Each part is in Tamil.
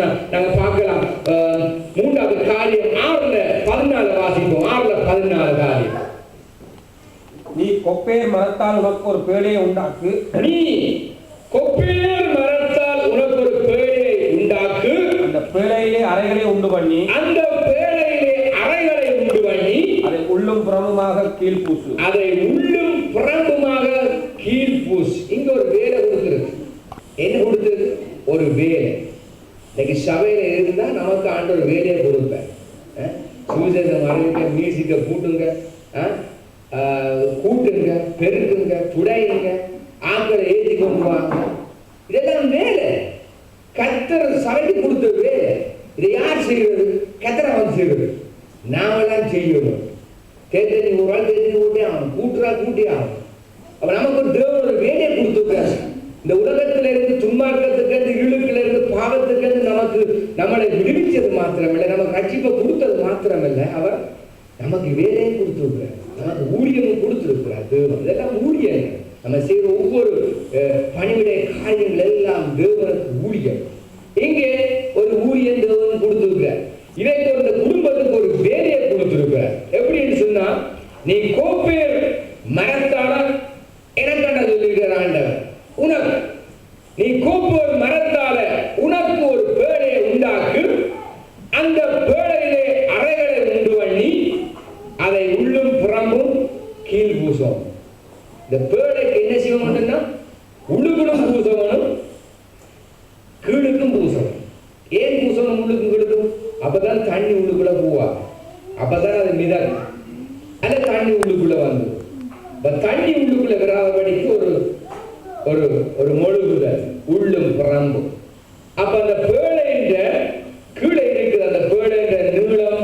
நாங்க பார்க்கலாம். மூன்றாவது காரியம் 6:14 வாசிப்போம். 6:14 காரியம். நீ கொப்பேர் மரத்தால் உனக்கு ஒரு பேழையை உண்டாக்கு. நீ கொப்பேர் மரத்தால் உனக்கு ஒரு பேழையை உண்டாக்கு. அந்த பேழையிலே அறைகளை உண்டு பண்ணி அதை உள்ளும் புறமுமாக கீழ் பூசு. இங்க ஒரு வேலை கொடுத்திருக்கு. என்ன கொடுத்திருக்கு? ஒரு வேலை. இன்னைக்கு சபையில இருந்தா நமக்கு ஆண்டவர் வேலையை கொடுப்பேன். சுவிசேஷம் அறிவிக்க, மியூசிக்க கூட்டுங்க, கூட்டுங்க, பெருக்குங்க, துடையுங்க, ஆட்களை ஏற்றி கொண்டு வாங்க. இதெல்லாம் வேலை. கர்த்தர் சபைக்கு கொடுத்த வேலை. இதை யார் செய்வது? கர்த்தர் அவன் செய்வது. நாமெல்லாம் செய்யணும். தேர்தல் ஒரு ஆள் தேர்தல் கூட்டே ஆகணும், கூட்டி ஆகணும். அப்ப நமக்கு ஒரு தேவன் ஒரு வேலையை கொடுத்துருக்காரு. இந்த உலகத்தில இருந்து துன்மார்க்கத்துக்கு, இழுக்குல இருந்து பாவத்துக்கு நமக்கு நம்மளை விடுவிச்சது மாத்திரமில்லை, நமக்கு ரட்சிப்பை கொடுத்தது மாத்திரமில்லை, அவர் நமக்கு வேலையை கொடுத்துருக்கிறார், நமக்கு ஊழியமும் கொடுத்திருக்கிறார். தேவன் இதெல்லாம் ஊழியங்கள். நம்ம செய்கிற ஒவ்வொரு பணிவிடை காரியங்கள் எல்லாம் தேவனுக்கு ஊழியம். இங்கே ஒரு ஊழியன் தேவன் கொடுத்திருக்கிறார். இதை இந்த குடும்பத்துக்கு ஒரு வேலையை கொடுத்திருக்கிறார். எப்படின்னு சொன்னா, நீ கோப்பேர் மரத்தால எனக்கான சொல்லுகிறார் ஆண்டவர். உனக்கு நீ கோப்பேர் மரத்தால உனக்கு ஒரு பேழையை உண்டாக்கு. அந்த பேழையிலே அறைகளை உண்டு பண்ணி அதை உள்ளும் புறம்பும் கீழ் பூசும். இந்த பேழைக்கு என்ன செய்யணும்னா, உள்ளுக்குள்ளும் பூசணும், கீழுக்கும் பூசணும். ஏன் பூசணும்? உள்ளுக்கும் கீழுக்கும். அப்பதான் தண்ணி உள்ளுக்குள்ள போவா, அப்பதான் அது மிதக்கும். அந்த தண்ணி உள்ளுக்குள்ள வந்து தண்ணி உள்ளுக்குள்ள வராதபடிக்கு ஒரு மொழுகுதல், உள்ளும் புறம்பும். அப்ப அந்த பேழைன்ற கீழே இருக்குது, அந்த பேழைன்ற நீளம்,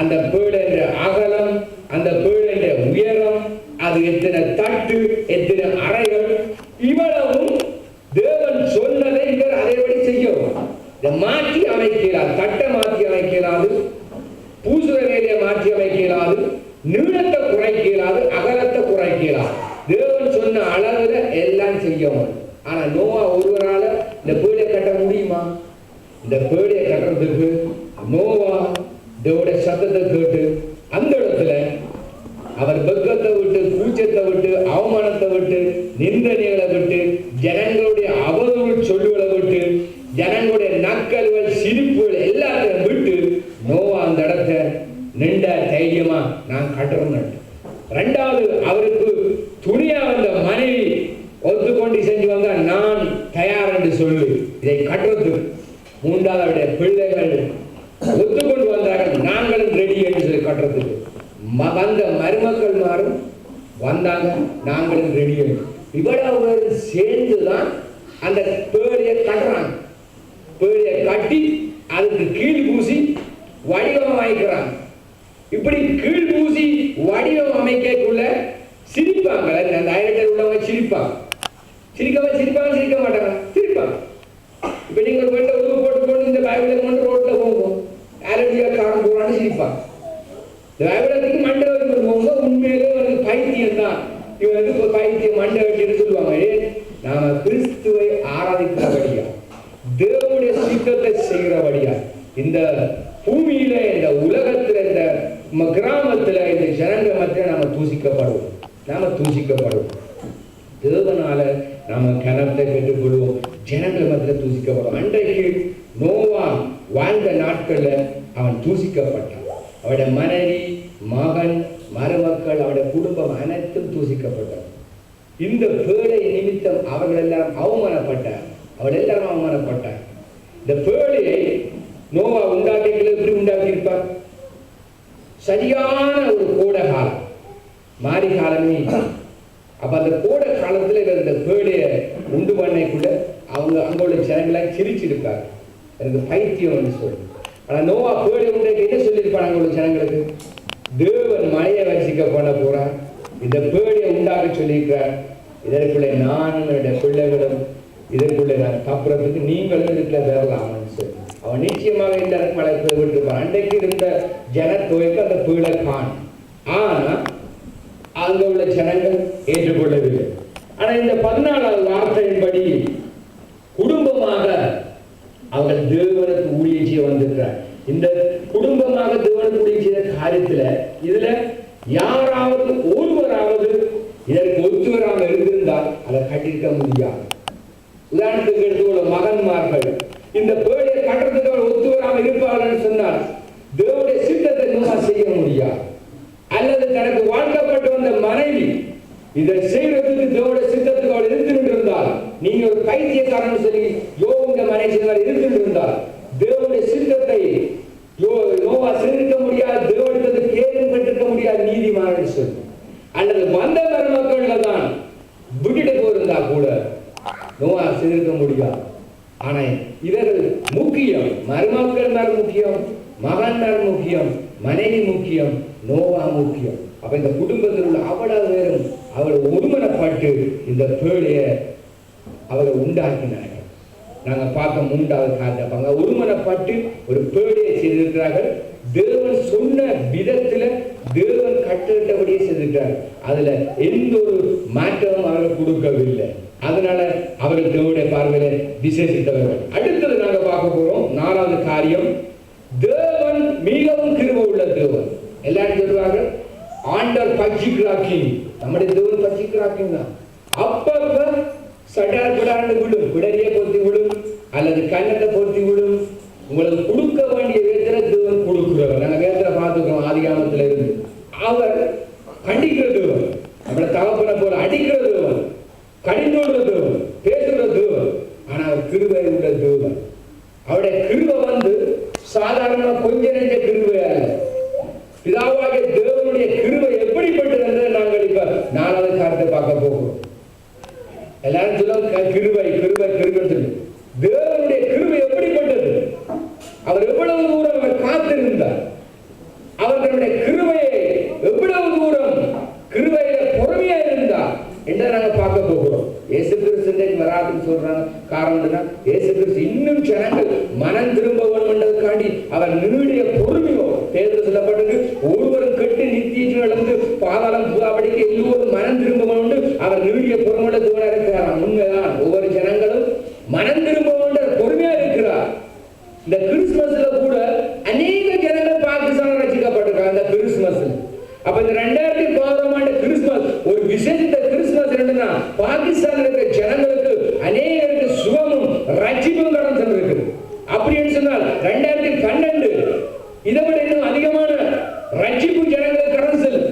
அந்த பேழைன்ற அகலம், அந்த பேழைன்ற உயரம், அது எத்தனை தட்டு, எத்தனை அறைகள், இவ்வளவும் தேவன் சொன்னதை அதைபடி செய்யவும். இதை மாற்றி அமைக்கிறார். தட்டை மாற்றி அமைக்கிறாது, பூசுற வேலையை மாற்றி அமைக்கிறாது, நீளத்தை குறைக்கிறாது, அகலத்தை குறைக்கிறார். தேவன் சொன்ன அளவுல எல்லாம் செய்யவும். ஆனா நோவா ஒருவரால இந்த பேழையை கட்ட முடியுமா? இந்த பேழையை கட்டுறதுக்கு நோவா தேவனுடைய சத்தத்தை கேட்டு அந்த இடத்துல அவர் வெக்கத்தை விட்டு, கூச்சத்தை விட்டு, அவமானத்தை விட்டு, நிந்தனைகளை விட்டு, ஜனங்களுடைய அவதூறு சொல்லுகளை விட்டு, ஜனங்களுடைய நக்கல்கள், சிரிப்புகள் எல்லாத்தையும் விட்டு நோவா அந்த இடத்தை நின்ற தைரியமா நான் கட்டுறேன். ரெண்டாவது, அவருக்கு துணியா வந்த மனைவி ஒத்துக்கொண்டு செஞ்சு வந்தா நான் தயார் என்று சொல்லி இதை கட்டுறதுக்கு. மூன்றாவது, அவருடைய பிள்ளைகள் ஒத்துக்கொண்டு வந்தார்கள், நாங்களும் ரெடி என்று சொல்லி கட்டுறதுக்கு. வந்த மருமக்கள் மாறும் வந்தாங்க, நாங்களும் ரெடி. இவ்வளவு சேர்ந்துதான் அந்த பேழையை கட்டுறாங்க. பேழையை கட்டி அதுக்கு கீழ் பூசி வடிவம் அமைக்கிறாங்க. இப்படி கீழ் பூசி வடிவம் அமைக்கக்குள்ள சிரிப்பாங்க. அந்த டைரக்டர் உள்ளவங்க சிரிப்பாங்க. சிரிக்க மாட்டாங்க, சிரிப்பாங்க. இப்ப நீங்க வீட்டை உருவ போட்டுக்கொண்டு இந்த பைபிளை கொண்டு ரோட்ல போகும், அரபியா காரம் போறான்னு சிரிப்பாங்க. இந்த பைபிளத்துக்கு மண்டை வச்சு போங்க, உண்மையிலே வந்து பைத்தியம் தான் இவன் வந்து பைத்தியம் மண்டை வச்சுன்னு சொல்லுவாங்க. நாம கிறிஸ்துவை ஆராதிக்கிறபடியா, தேவனுடைய சித்தத்தை செய்கிறபடியா, இந்த பூமியில, இந்த உலகத்துல, இந்த கிராமத்துல, இந்த ஜனங்க மத்திய நாம தூசிக்கப்படுவோம். தேவனால நாம கனத்தை பெற்றுக்கொள்வோம், ஜனங்கள் மத்தியில தூசிக்கப்படுவோம். அன்றைக்கு நோவா வாழ்ந்த நாட்கள்ல அவன் தூசிக்கப்பட்டான். அவருடைய மனைவி, மகன், மருமக்கள், அவருடைய குடும்பம் அனைத்தும் தூசிக்கப்பட்டார். இந்த பேழை நிமித்தம் அவர்கள் எல்லாம் அவமானப்பட்டார். இந்த பேழையை நோவா உண்டாக்கிகள் எப்படி உண்டாக்கி இருப்பார்? சரியான ஒரு கோடை காலம், மாறி காலமே. அப்ப அந்த கோடை காலத்துல இந்த பேழைய உண்டு பண்ணைக்குள்ள அவங்க அங்க உள்ள ஜனங்களை சிரிச்சிருக்காரு. எனக்கு பைத்தியம் சொல்லி. ஆனா நோவா பேழை உண்டாக்கி என்ன சொல்லியிருப்பாங்க அங்க உள்ள ஜனங்களுக்கு? தேவன் மழையை வசிக்க பண்ண போறார், இந்த பேழையை உண்டாக்க சொல்லியிருக்கிறார். இதற்குள்ளே நானும் என்னுடைய பிள்ளைகளும் இதற்குள்ளே நான் தப்புறதுக்கு நீங்களும் இதுக்குள்ள வரலாம்னு சொல்லி அவன் நிச்சயமாக இந்த மழை விட்டுருப்பான். அன்றைக்கு இருந்த ஜனத்தொகைக்கு அந்த பீழை காணும். ஆனா அங்க உள்ள ஜனங்கள் ஏற்றுக்கொள்ளவில்லை. ஆனா இந்த 14வது வார்த்தையின்படி குடும்பமாக அவர்கள் தேவனுக்கு ஊழியம் செய்ய வந்திருக்கிறார். இந்த குடும்பமாக தேவனுக்கு ஊழியம் செய்த காரியத்துல இதுல யாராவது ஒருவராவது இதற்கு ஒத்துவராமல் இருந்திருந்தால் அதை கட்டிருக்க முடியாது. உதாரணத்துக்கு எடுத்துக்கொள்ள மகன்மார்கள் இந்த பேழையை கட்டுறதுக்கு அவர் ஒத்துவராமல் இருப்பார்கள் சொன்னால் தேவனுடைய சித்தத்தை நம்ம செய்ய முடியாது. அல்லது தனக்கு வாழ்க்கப்பட்டு வந்த மனைவி இதை செய்வதற்கு தேவனுடைய சித்தத்துக்கு அவள் இருந்திருந்தால், நீங்க ஒரு பைத்தியக்காரன் சொல்லி யோக மனைவி இருந்திருந்தால் தேவனுடைய சித்தத்தை நோவா செய்திருக்க முடியாது, தேவனுக்கு கேள்வி பெற்றிருக்க முடியாது நீதிமான் சொல்லி. அல்லது வந்த மருமக்கள்ல தான் விட்டுட்டு போயிருந்தா கூட நோவா செய்திருக்க முடியாது. ஆனா இவர்கள் முக்கியம், மருமக்கள் முக்கியம், மகன் முக்கியம், மனைவி முக்கியம், நோவா முக்கியம். அப்ப இந்த குடும்பத்தில் உள்ள அவ்வளவு பேரும் அவளை ஒருமனப்பட்டு இந்த பேழைய அவளை உண்டாக்கினார்கள். நாங்க பார்க்க 3வது காரணப்பாங்க ஒருமனப்பட்டு ஒரு பேழையை செய்திருக்கிறார்கள். தேவன் சொன்ன விதத்துல தேவன் கட்டளிட்டபடியே செய்திருக்கிறார். அதுல எந்த ஒரு மாற்றமும் அவர்கள் கொடுக்கவில்லை. அதனால அவர்கள் தேவனுடைய பார்வையில விசேஷித்தவர்கள். அடுத்தது நாங்க பார்க்க போறோம் 4வது காரியம், தேவன் மிகவும் கிருபை உள்ள தேவன். எல்லாரும் சொல்லுவாங்க ஆண்டவர் பட்சிக்கிறாக்கி, நம்முடைய தேவன் பட்சிக்கிறாக்கி தான். அப்பப்ப சட்டார்படாண்டு விடும், பிடரியை பொருத்தி விடும் அல்லது கன்னத்தை பொருத்தி விடும். உங்களுக்கு கொடுக்க வேண்டிய வேதனை தேவன் கொடுக்கிறவர். நாங்க வேதனை பார்த்துக்கிறோம் ஆதிகாமத்துல இருந்து. அவர் கண்டிக்கிற தேவன், நம்மளை தகப்பனை போல அடிக்கிற தேவன், கடிந்தோடுற தேவன், பேசுகிற தேவன். ஆனா அவர் கிருபை உள்ள தேவன். அவருடைய கிருபை சாதாரண கொஞ்ச நெஞ்ச கிருபை அல்ல. பிதாவாகிய தேவனுடைய கிருபை எப்படிப்பட்டது நாங்கள் இப்ப 4வது காரியத்தை பார்க்க போகிறோம். எல்லாரும் சொல்லுவாங்க கிருபை கிருபை கிருபை சொல்லி. தேவனுடைய கிருபை எப்படிப்பட்டது? அவர் எவ்வளவு தூரம் அவர் காத்திருந்தார், அவர் தன்னுடைய கிருபையை எவ்வளவு தூரம் கிருபையில பொறுமையா இருந்தார் என்று நாங்க பார்க்க போகிறோம். இயேசு கிறிஸ்து வராதுன்னு சொல்றாங்க. காரணம் இயேசு கிறிஸ்து இன்னும் ஜனங்கள் மனம் திரும்ப வேண்டுமென்றதுக்காண்டி அவர் நீடிய பொறுமையோ பேதுரு சொல்லப்பட்டது, ஒருவரும் கெட்டு நித்திய இழந்து பாதாளம் புகாபடிக்கு எல்லோரும் மனம் திரும்ப வேண்டும். அவர் நீடிய பொறுமையோட தூரம் இருக்கிறார். உண்மைதான், ஒவ்வொரு ஜனங்களும் மனம் திரும்ப வேண்டும் பொறுமையா இருக்கிறார். இந்த கிறிஸ்துமஸ்ல கூட அநேக ஜனங்கள் பாகிஸ்தான் ரசிக்கப்பட்டிருக்காங்க இந்த கிறிஸ்துமஸ்ல. அப்ப இந்த 2016 ஆண்டு கிறிஸ்துமஸ் ஒரு விசேஷித்த கிறிஸ்துமஸ் என்னன்னா, பாகிஸ்தான் இருக்கிற ஜனங்களுக்கு அநேகருக்கு சுகமும் ரட்சிப்பும் கடந்து சென்றிருக்கு. அப்படின்னு சொன்னால் 2012 இதை விட இன்னும் அதிகமான ரட்சிப்பு ஜனங்களுக்கு கடந்து செல்லும்.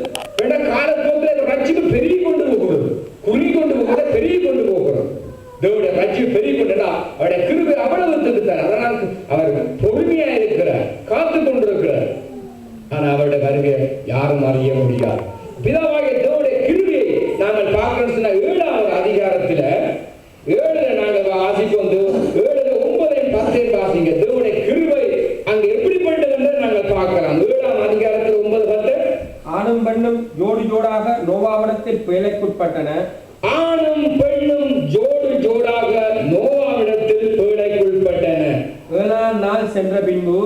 காலப்போக்கில் ரட்சிப்பு பெருகி கொண்டு போகிறது, குறுகி கொண்டு போகிறத பெருகி கொண்டு போகிறோம். தேவனுடைய ரட்சிப்பு பெருகி கொண்டா அவருடைய கிருபை அவ்வளவு திருத்தார். அதனால் அவர் பொறுமையா இருக்கிறார், காத்து கொண்டிருக்கிறார். ஆனா அவருடைய வருகை யாரும் அறிய முடியாது. பிதாவாகிய தேவனுடைய கிருபையை நாங்கள் பார்க்கணும் சொன்ன 7வது அதிகாரத்துல 7ல நாங்கள் வாசிப்போம். 7ல 9 10 வாசிங்க. தேவனுடைய கிருபை அங்க எப்படிப்பட்டது என்று நாங்கள் பார்க்கலாம். 7ஆம் அதிகாரத்தில் 9 10 ஆணும் பெண்ணும் ஜோடி ஜோடாக நோவாவிடத்தில் பேழைக்குட்பட்டன. ஆணும் பெண்ணும் ஜோடு ஜோடாக நோவாவிடத்தில் பேழைக்குட்பட்டன. 7ஆம் நாள் சென்ற பின்பு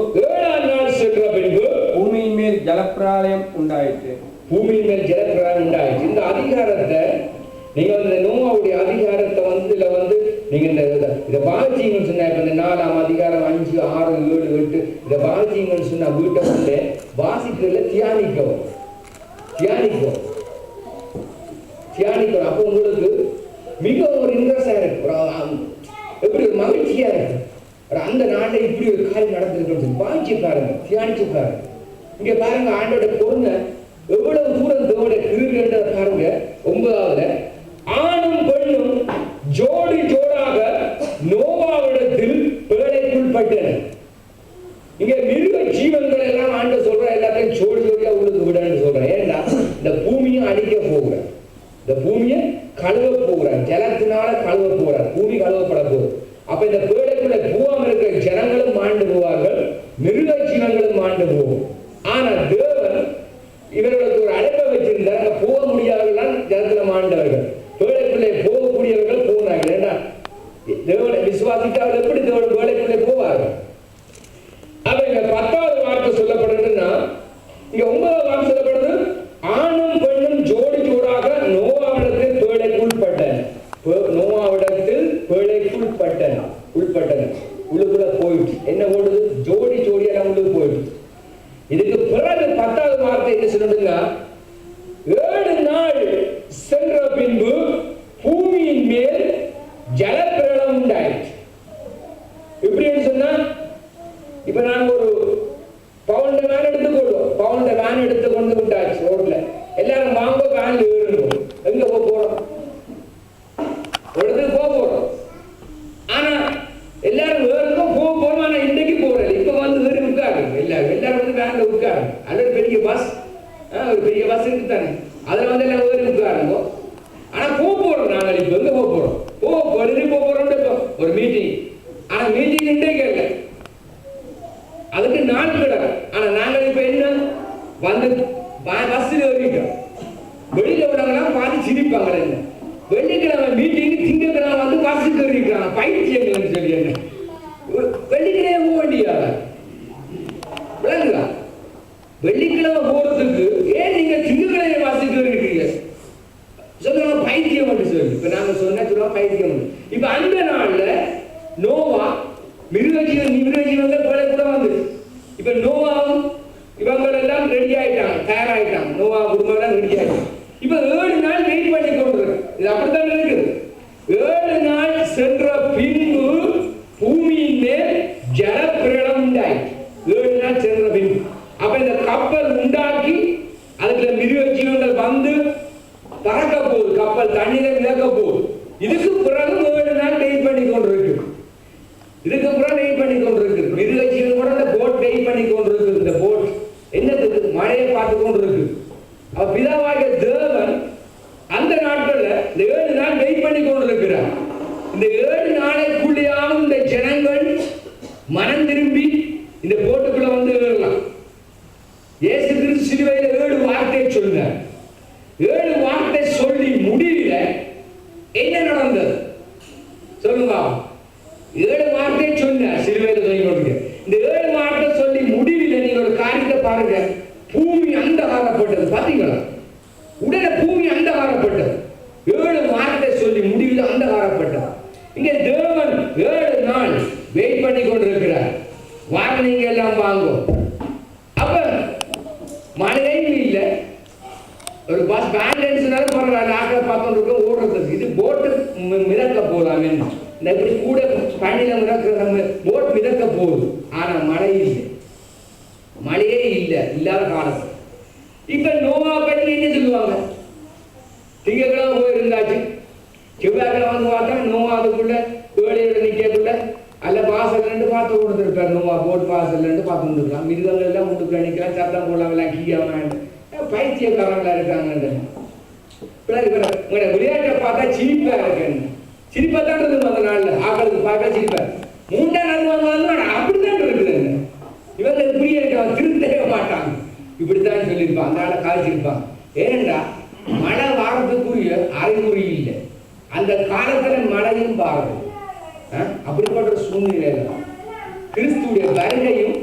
பூமியின் மேல் ஜலப்பிரளயம் உண்டாயிற்று. பூமியின் மேல் ஜலப்பிரளயம் உண்டாயிற்று. இந்த அதிகாரத்தை நீங்க இந்த நோவாவுடைய அதிகாரத்தை நீங்க இதை பாதிச்சீங்கன்னு சொன்னா, இப்ப இந்த 4ஆம் அதிகாரம் 5, 6, 7, 8 இதை பாதிச்சீங்கன்னு சொன்னா வீட்டை வாசிக்கிறதுல தியானிக்கவும். அப்போ உங்களுக்கு மிக ஒரு இன்ட்ரெஸ்டா இருக்கு, எப்படி ஒரு மகிழ்ச்சியா இருக்கு. அந்த நாட்டை இப்படி ஒரு காரியம் நடந்திருக்கு பாதிச்சு பாருங்க, தியானிச்சு பாருங்க. இங்க பாருங்க ஆண்டோட பொருங்க எவ்வளவு தூரம் தேவோட கிருபை பாருங்க. 9ஆவதுல ஆணும் பெண்ணும் ஜோடி ஜோடாக நோவாவிடத்தில் பேழைக்குட்பட்டன. இங்க மிருக ஜீவன்கள் எல்லாம் ஆண்டு சொல்ற எல்லாத்தையும் ஜோடி ஜோடியா உள்ளது விடன்னு சொல்றேன். ஏன்னா இந்த பூமியை அழிக்க போகிறார், இந்த பூமியை கழுவ போகிறார், ஜலத்தினால கழுவ போகிறார், பூமி கழுவப்பட போகுது. அப்ப இந்த பேழைக்குள்ள பூவாம இருக்கிற ஜனங்களும் மாண்டு போவார்கள், மிருக ஜீவன்களும் மாண்டு போகும். ஆனா தேவன் இவர்களுக்கு ஒரு அழைப்பை வச்சிருந்தார். போக முடியாதவர்கள் ஜனத்துல மாண்டவர்கள், பேழைக்குள்ளே போகக்கூடியவர்கள் போனார்கள். ஏன்னா தேவனை விசுவாசிக்காமல் எப்படி தேவன் பேழைக்குள்ளே போவார்கள்? அப்ப இங்க 10வது வார்த்தை சொல்லப்படுதுன்னா, இங்க 9வது வார்த்தை சொல்லப்படுது ஆணும் பெண்ணும் ஜோடி ஜோடாக நோவாவிடத்தில் பேழைக்குட்பட்டன. நோவாவிடத்தில் பேழைக்குட்பட்டன, உள்பட்டன, உள்ளுக்குள்ள போய் என்ன சொல்லுங்க, 7 நாள் சென்ற பின்பு பூமியின் மேல் ஜலப்பிரளம் உண்டாயிற்று. இப்படின்னு சொன்னா, இப்ப நான் ஒரு பவுண்ட வேன் எடுத்துக்கொள்வோம். பவுண்ட வேன் எடுத்து கொண்டு விட்டாச்சு ரோட்ல. எல்லாரும் வாங்க வேன்ல ஏறணும். எங்க போறோம்? ஒரு இடத்துக்கு போறோம். ஆனா எல்லாரும் ஏறணும் போறோம். ஆனா இன்றைக்கு போறேன். இப்ப வந்து ஏறி உட்காரு. எல்லாரும் வந்து வேன்ல உட்காரு. அது ஒரு பெரிய பஸ், ஒரு பெரிய பஸ் இருக்கு தானே, அதுல வந்து எல்லாம் ஏறி உட்காருங்க. ஆனா போறோம். நாங்கள் இப்ப எங்க போறோம்? போறோம் ஒரு மீட்டிங். ஆனா மீட்டிங் இன்றைக்கு இல்லை, அதுக்கு நாள் கிடக்கு. ஆனா நாங்கள் இப்ப என்ன வந்து பஸ்ல ஏறிட்டோம். வெளியில விடலாம் பார்த்து சிரிப்பாங்க. என்ன வெள்ளிக்கிழமை மீட்டிங், திங்கக்கிழமை வந்து பஸ்ஸுக்கு ஏறிக்கிறாங்க. பைத்தியங்கள் சொல்லி என்ன வெள்ளிக்கிழமை போக வேண்டியதா விளங்குதா? வெள்ளிக்கிழமை போறதுக்கு ஏன் நீங்க திங்கக்கிழமை பஸ்ஸுக்கு ஏறிக்கிறீங்க? சொல்லுவாங்க பைத்தியம் என்று சொல்லி. இப்ப நாங்க சொன்ன பைத்தியம். இப்ப அந்த நாள்ல நோவா மிருகஜீவன் போல கூட வந்து, இப்ப நோவாவும் இவங்க எல்லாம் ரெடி ஆயிட்டாங்க, தயாராயிட்டாங்க. நோவா குடும்பம் எல்லாம் ரெடி ஆயிட்டாங்க. இப்ப 7 நாள் வெயிட் பண்ணி கொண்டிருக்கு. இது அப்படித்தான் இருக்குது. 7 நாள் சென்ற பின்பு பூமியின் மேல் ஜலப்பிரளம் உண்டாயிற்று. 7 நாள் சென்ற பின்பு அப்ப இந்த கப்பல் உண்டாக்கி அதுக்குள்ள மிருகஜீவன்கள் வந்து பறக்க போகுது. கப்பல் தண்ணீரை மிதக்க போகுது. இதுக்கு பிறகு 7 நாள் வெயிட் பண்ணி கொண்டிருக்கு. இதுக்கு பிறகு வெயிட் பண்ணி கொண்டிருக்கு. மிருகஜீவன் கூட இந்த போட் வெயிட் பண்ணி கொண்டிருக்கு. இந்த போட் என்னத்துக்கு? மழையை பார்த்து கொண்டிருக்கு. அப்ப பிதாவாகிய தேவன் அந்த நாட்கள்ல இந்த 7 நாள் வெயிட் பண்ணி கொண்டிருக்கிறார். இந்த 7 நாளைக்குள்ளேயாவது இந்த ஜனங்கள் மனம் திரும்பி இந்த போட்டுக்குள்ள வந்து ஏறலாம். இயேசு கிறிஸ்து சிலுவையில 7 வார்த்தை சொன்னார். 7 வார்த்தை சொல்லி முடிவில என்ன நடந்தது சொல்லுங்க. 7 வார்த்தை சொன்னார் சிலுவையில சொல்லி. இந்த 7 வார்த்தை சொல்லி முடிவில நீங்க ஒரு காரியத்தை பாருங்க. பூமி அந்தகாரப்பட்டது. பாத்தீங்களா? உடனே பூமி அந்தகாரப்பட்டது. 7 வார்த்தை சொல்லி முடிவில் அந்தகாரப்பட்டது. இங்க தேவன் 7 நாள் வெயிட் பண்ணி கொண்டிருக்கிறார். வார்னிங் எல்லாம் வாங்கும். அப்ப மழையும் இல்லை. ஒரு பஸ் பேண்டன்ஸ்னால பரவாயில்ல, ஆக்களை பார்த்துட்டு ஓடுறதுக்கு. இது போட்டு மிதக்க போகலாமே. இந்த இப்படி கூட தண்ணியில மிதக்கிற நம்ம போட் மிதக்க போகுது. ஆனா மழை இல்லை, மழையே இல்லை, இல்லாத காலத்து. இப்ப நோவா பற்றி என்ன சொல்லுவாங்க? திங்கக்கிழமை போயிருந்தாச்சு, செவ்வாய்க்கிழமை வந்து பார்த்தா நோவா அதுக்குள்ள வேலையோட நிற்கக்குள்ள அல்ல வாசல் பார்த்து கொடுத்துருக்காரு. நோவா போட் வாசல் பார்த்து வந்துருக்கலாம். மிருகங்கள் எல்லாம் முட்டுக்குள்ள நிற்கலாம், சத்தம் போடலாம், கீழாம பைத்தியக்காரங்களா இருக்காங்க. விளையாட்டை பார்த்தா சிரிப்பா இருக்கு. சிரிப்பா தான் இருக்கு. அந்த நாள்ல ஆக்களுக்கு பார்க்க சிரிப்பா. 3ஆம் நாள் அப்படித்தான் இருக்குது. இவங்க இப்படியே இருக்க திருத்தவே மாட்டாங்க. இப்படித்தான் சொல்லியிருப்பாங்க. அந்த நாளை காய்ச்சிருப்பாங்க. ஏனென்றா மழை வாரத்துக்குரிய அறிகுறி இல்லை. அந்த காலத்துல மழையும் பாருங்க. அப்படிப்பட்ட சூழ்நிலை கிறிஸ்துடைய வருகையும்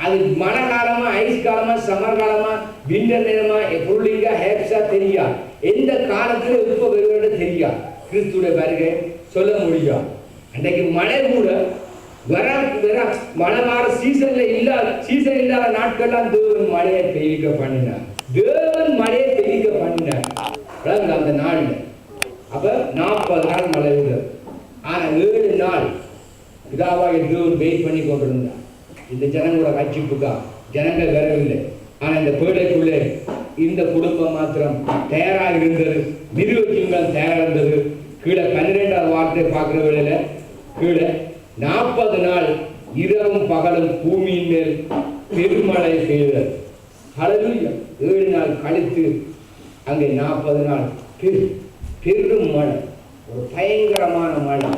அது மழை காலமா, ஐஸ் காலமா, சம்மர் காலமா, விண்டர் நேரமா, புல்லிங்கா, ஹேப்ஸா தெரியா. எந்த காலத்துல எப்ப வருவது தெரியா. கிறிஸ்துடைய வருகை சொல்ல முடியும். அன்றைக்கு மழை கூட மழை வார சீசன் இல்லாத நாட்கள்லாம் தேவன் மழையை பெய்க பண்ணினார். தேவன் மழையை பெய்க பண்ணினார் அந்த நாள்ல. அப்ப 40 நாள் மழை விடுறது. ஆனா 7 நாள் இதாவாக தேவன் வெயிட் பண்ணி கொண்டிருந்தார். இந்த ஜனங்களோட ரட்சிப்புக்கா ஜனங்கள் வரவில்லை. ஆனா இந்த பேடைக்குள்ளே இந்த குடும்பம் மாத்திரம் தயாராக இருந்தது. மிருகஜீவன்கள் தயாராக இருந்தது. கீழே 12ஆவது வார்த்தை பார்க்கிற வேளையில கீழே 40 நாள் இரவும் பகலும் பூமியின் மேல் பெருமழை பெய்தது. ஹல்லேலூயா. 7 நாள் கழித்து அங்கே 40 நாள் பெரும் மழை, ஒரு பயங்கரமான மழை.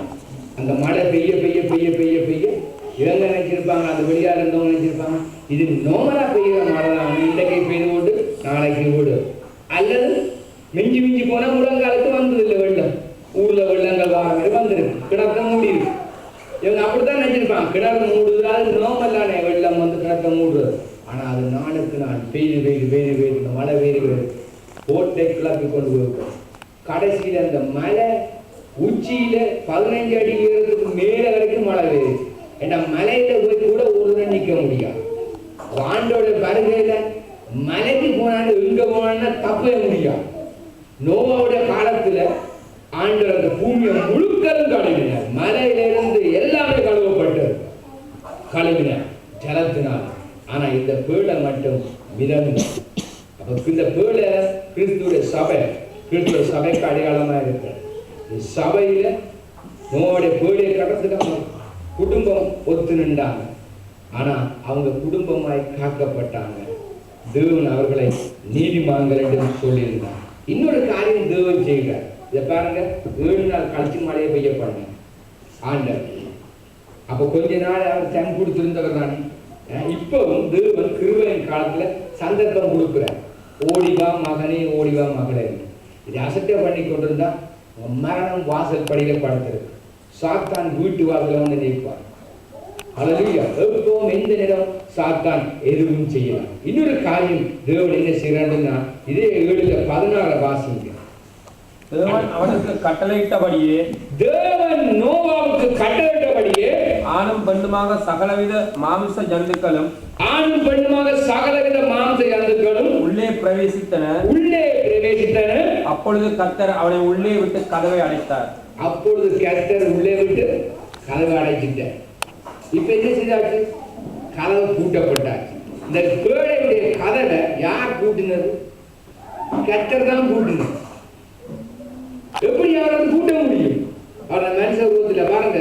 அந்த மழை பெய்ய பெய்ய பெய்ய பெய்ய பெய்ய இவங்க நினைச்சிருப்பாங்க, அந்த வெளியா இருந்தவங்க நினைச்சிருப்பாங்க இது நோமலா பெய்கிற மழை தான், இன்றைக்கு பெய்து போட்டு நாளைக்கு ஓடு. அல்லது மிஞ்சி மிஞ்சி போனா முழங்காலத்து வந்தது இல்லை வெள்ளம். ஊர்ல வெள்ளங்கள் வார மாதிரி வந்துருக்கு, கிணத்த மூடி இருக்கு. இவங்க அப்படித்தான் நினைச்சிருப்பாங்க, கிணறு மூடுது, அது நோமல்லானே வெள்ளம் வந்து கிணத்த மூடுறது. ஆனா அது நாளுக்கு நாள் பெய்து பெய்து பெய்து பெய்து மழை பெய்து போட்டை கிளப்பி கொண்டு போயிருக்கோம். கடைசியில அந்த மலை உச்சியில 15 அடி உயரத்துக்கு மேல வரைக்கும் மழை பெய்யுது. ஏன்னா மலையில போய் கூட ஒரு நிக்க முடியாது. ஆண்டோட வருகையில மலைக்கு செய்வான்னா தப்பவே முடியாது. நோவாவுடைய காலத்துல ஆண்டவர் அந்த பூமியை முழுக்கலும் கழுவினார். மலையிலிருந்து எல்லாமே கழுவப்பட்டது, கழுவினார் ஜலத்தினால். ஆனா இந்த பேழை மட்டும் மிதந்து. அப்ப இந்த பேழை கிறிஸ்துவ சபை, கிறிஸ்துவ சபைக்கு அடையாளமா இருக்கிற சபையில நோவுடைய பேழையை கடத்துக்காம குடும்பம் ஒத்து நின்றாங்க. ஆனா அவங்க குடும்பமாய் காக்கப்பட்டாங்க. தேவன் அவர்களை நீதிமான்கள் என்று சொல்லியிருந்தார். இன்னொரு காரியம் தேவன் செய்கிறார். இதை பாருங்க, 7 நாள் கழிச்சு மழையை பெய்ய பண்ண ஆண்டவர். அப்ப கொஞ்ச நாள் அவர் டைம் கொடுத்திருந்தவர் தானே. இப்பவும் தேவன் கிருபையின் காலத்துல சந்தர்ப்பம் கொடுக்கிறார். ஓடிவா மகனே, ஓடிவா மகளே. இதை அசட்டை பண்ணி கொண்டிருந்தா மரணம் வாசல் படியில படுத்திருக்கு. சாத்தான் வீட்டு வாசல வந்து நிற்பார். அல்லேலூயா. எப்பவும் எந்த நேரம் சாத்தான் எதுவும் செய்யலாம். இன்னொரு காரியம் தேவன் என்ன செய்யறாருன்னா, இதே 7:16 வாசிங்க. தேவன் அவனுக்கு கட்டளையிட்டபடியே, தேவன் நோவாவுக்கு கட்டளையிட்டபடியே ஆணும் பெண்ணுமாக சகலவித மாமிச ஜந்துக்களும், ஆணும் பெண்ணுமாக சகலவித மாம்ச ஜந்துக்களும் உள்ளே பிரவேசித்தன. அப்பொழுது கர்த்தர் அவனை உள்ளே விட்டு கதவை அடைத்தார். அப்பொழுது கர்த்தர் உள்ளே விட்டு கதவை அடைச்சிட்டார். இப்ப என்ன செய்தாச்சு? கதவை பூட்டப்பட்டாச்சு. இந்த பேழையுடைய கதவை யார் பூட்டினது? கர்த்தர் தான் பூட்டினது. எப்படி அவரை பூட்ட முடியும்? அவரை மனுஷ ரூபத்தில் பாருங்க,